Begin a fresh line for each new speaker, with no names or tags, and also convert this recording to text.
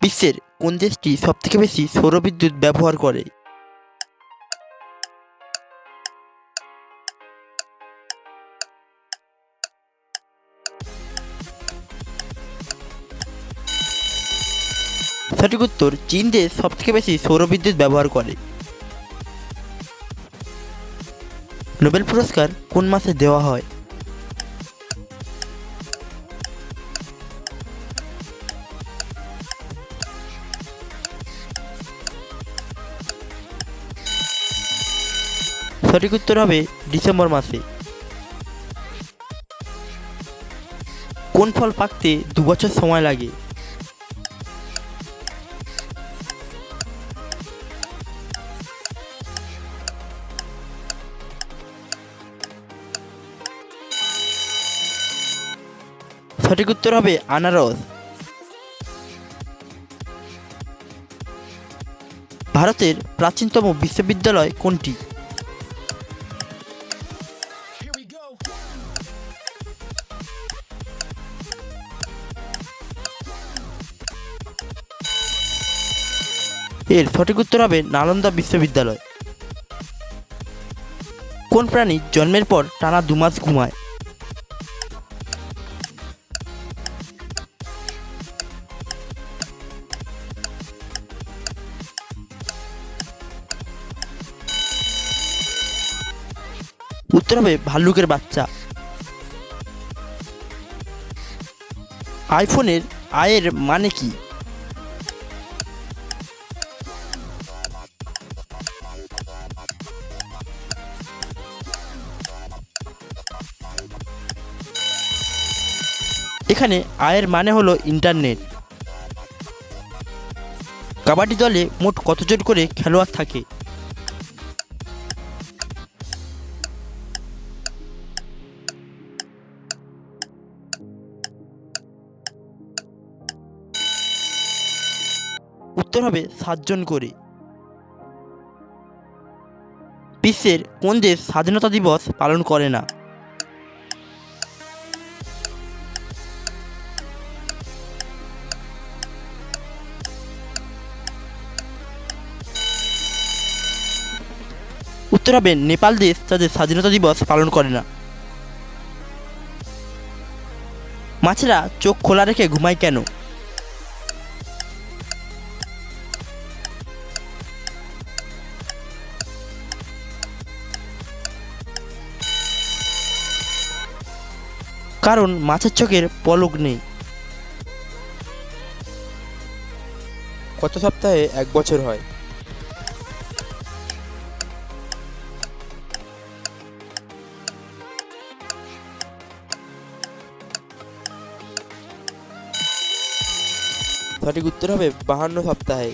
বিশ্বের কোন দেশটি সবথেকে বেশি সৌরবিদ্যুৎ ব্যবহার করে? সঠিক উত্তর, চীন দেশ সবথেকে বেশি সৌরবিদ্যুৎ ব্যবহার করে। নোবেল পুরস্কার কোন মাসে দেওয়া হয়? সঠিক উত্তর হবে ডিসেম্বর মাসে। কোন ফল পাকতে 2 বছর সময় লাগে? সঠিক উত্তর হবে আনারস। ভারতের প্রাচীনতম বিশ্ববিদ্যালয় কোনটি? এর সঠিক উত্তর হবে নালন্দা বিশ্ববিদ্যালয়। কোন প্রাণী জন্মের পর টানা 2 মাস ঘুমায়? উত্তর হবে ভাল্লুকের বাচ্চা। আইফোনের আয়ের মানে কি? এখানে আয়ের মানে হলো ইন্টারনেট। কাবাডি দলে মোট কতজন করে খেলোয়াড় থাকে? উত্তর হবে 7 জন করে। বিশ্বের কোন দেশ স্বাধীনতা দিবস পালন করে না? উত্তর হবে নেপাল দেশ তাদের স্বাধীনতা দিবস পালন করে না। মাছেরা চোখ খোলা রেখে ঘুমায় কেন? কারণ মাছের চোখের পলক নেই।
কত সপ্তাহে 1 বছর হয়? সঠিক উত্তর হবে 52 সপ্তাহে।